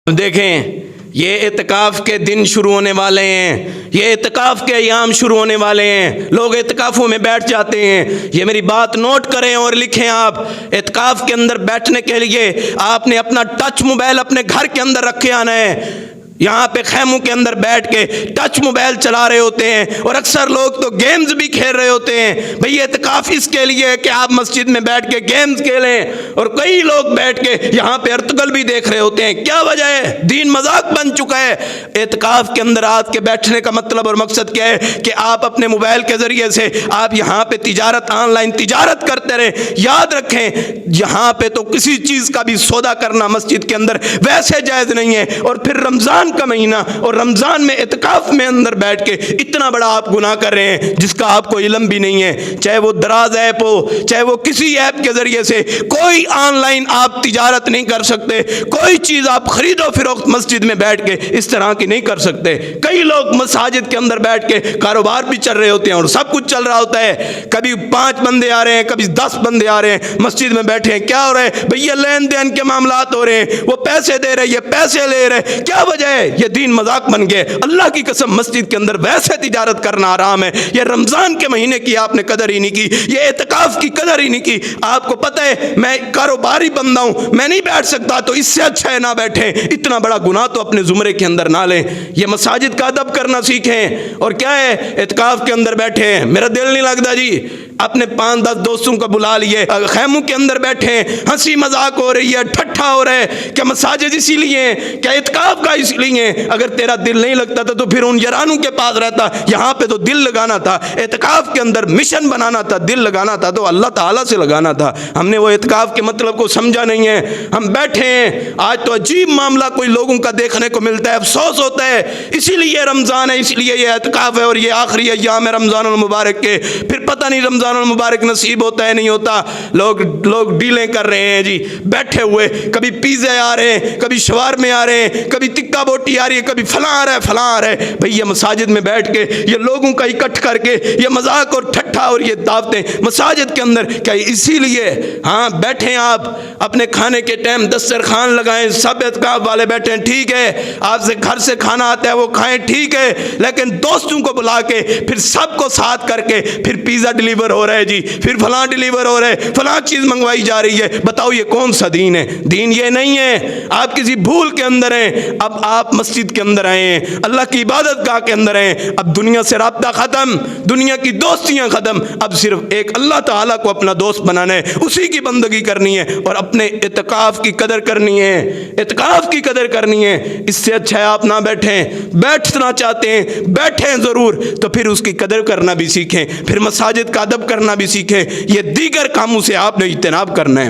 دیکھیں یہ اعتکاف کے دن شروع ہونے والے ہیں، یہ اعتکاف کے ایام شروع ہونے والے ہیں، لوگ اعتکافوں میں بیٹھ جاتے ہیں۔ یہ میری بات نوٹ کریں اور لکھیں آپ، اعتکاف کے اندر بیٹھنے کے لیے آپ نے اپنا ٹچ موبائل اپنے گھر کے اندر رکھے آنا ہے۔ یہاں پہ خیموں کے اندر بیٹھ کے ٹچ موبائل چلا رہے ہوتے ہیں، اور اکثر لوگ تو گیمز بھی کھیل رہے ہوتے ہیں۔ بھئی اعتکاف اس کے لیے ہے کہ آپ مسجد میں بیٹھ کے گیمز کھیلیں، اور کئی لوگ بیٹھ کے یہاں پہ ارتگل بھی دیکھ رہے ہوتے ہیں۔ کیا وجہ ہے؟ دین مذاق بن چکا ہے۔ اعتکاف کے اندر آج کے بیٹھنے کا مطلب اور مقصد کیا ہے کہ آپ اپنے موبائل کے ذریعے سے آپ یہاں پہ تجارت، آن لائن تجارت کرتے رہیں۔ یاد رکھیں یہاں پہ تو کسی چیز کا بھی سودا کرنا مسجد کے اندر ویسے جائز نہیں ہے، اور پھر رمضان کا مہینہ اور رمضان میں اعتکاف میں اندر بیٹھ کے اتنا بڑا آپ گناہ کر رہے ہیں جس کا آپ کو علم بھی نہیں ہے۔ چاہے وہ دراز ایپ ہو، چاہے وہ کسی ایپ کے ذریعے سے کوئی آن لائن آپ تجارت نہیں کر سکتے، کوئی چیز آپ خرید و فروخت مسجد میں بیٹھ کے اس طرح کی نہیں کر سکتے۔ کئی لوگ مساجد کے اندر بیٹھ کے کاروبار بھی چل رہے ہوتے ہیں، اور سب کچھ چل رہا ہوتا ہے۔ کبھی 5 بندے آ رہے ہیں، کبھی 10 بندے آ رہے ہیں، مسجد میں بیٹھے ہیں۔ کیا ہو رہا ہے بھئی؟ یہ لین دین کے معاملات ہو رہے ہیں، وہ پیسے دے رہے، یہ پیسے لے رہے۔ کیا وجہ ہے؟ یہ دین مذاق بن گئے۔ اللہ کی قسم مسجد کے اندر ویسے تجارت کرنا حرام ہے۔ یہ رمضان کے مہینے کی آپ نے قدر ہی نہیں کی، یہ اعتکاف کی قدر ہی نہیں کی۔ آپ کو پتہ ہے میں کاروباری بندہ ہوں، میں نہیں بیٹھ سکتا، تو اس سے اچھا ہے نہ بیٹھیں۔ اتنا بڑا گناہ تو اپنے زمرے کے اندر نہ لیں۔ یہ مساجد کا ادب کرنا سیکھیں۔ اور کیا ہے اعتکاف کے اندر بیٹھے ہیں، میرا دل نہیں لگتا جی، اپنے 5-10 دوستوں کو بلا لیے، خیموں کے اندر بیٹھے ہیں، ہنسی مذاق ہو رہی ہے، ٹھٹھا ہو رہا ہے کہ مساجد اسی لیے ہیں، کیا اعتکاف کا اس لیے ہیں؟ اگر تیرا دل نہیں لگتا تھا تو پھر ان یارانوں کے پاس رہتا۔ یہاں پہ تو دل لگانا تھا، اعتکاف کے اندر مشن بنانا تھا، دل لگانا تھا تو اللہ تعالیٰ سے لگانا تھا۔ ہم نے وہ اعتکاف کے مطلب کو سمجھا نہیں ہے، ہم بیٹھے ہیں۔ آج تو عجیب معاملہ کوئی لوگوں کا دیکھنے کو ملتا ہے، افسوس ہوتا ہے۔ اسی لیے رمضان ہے، اسی لیے یہ اعتکاف ہے، اور یہ آخری ایام ہے رمضان المبارک کے، پھر پتہ نہیں رمضان المبارک نصیب ہوتا ہے نہیں ہوتا۔ لوگ ڈیلیں کر رہے ہیں جی بیٹھے ہوئے، کبھی پیزے آ رہے ہیں، کبھی شوارمے آ رہے ہیں، کبھی تکا بوٹی آ رہی ہے، کبھی فلاں آ رہا ہے، فلاں آ رہا ہے۔ بھئی یہ مساجد میں بیٹھ کے یہ لوگوں کا اکٹھ کر کے یہ مذاق اور ٹھٹھا اور یہ دعوتیں مساجد کے اندر، کیا اسی لیے ہاں بیٹھیں آپ اپنے کھانے کے ٹائم دسترخوان لگائیں، سب اعتکاف والے بیٹھیں، ٹھیک ہے، آپ سے گھر سے کھانا آتا ہے وہ کھائیں، ٹھیک ہے، لیکن دوستوں کو بلا کے پھر سب کو ساتھ کر کے پھر پیزا ڈیلیور ہو رہا ہے جی، پھر فلاں ڈیلیور ہو رہا ہے، فلاں چیز منگوائی جا رہی ہے۔ بتاؤ یہ کون سا دین ہے؟ دین یہ نہیں ہے۔ آپ کسی بھول کے اندر ہیں، اب آپ مسجد کے اندر آئے ہیں، اللہ کی عبادت گاہ کے اندر ہیں، اب دنیا سے رابطہ ختم، دنیا کی دوستیاں ختم، اب صرف ایک اللہ تعالیٰ کو اپنا دوست بنانا ہے، اسی کی بندگی کرنی ہے، اور اپنے اعتکاف کی قدر کرنی ہے، اعتکاف کی قدر کرنی ہے۔ اس سے اچھا ہے آپ نہ بیٹھیں، بیٹھنا چاہتے ہیں بیٹھیں ضرور، تو پھر اس کی قدر کرنا بھی سیکھیں، پھر مساجد کا ادب کرنا بھی سیکھیں۔ یہ دیگر کاموں سے آپ نے اجتناب کرنا ہے۔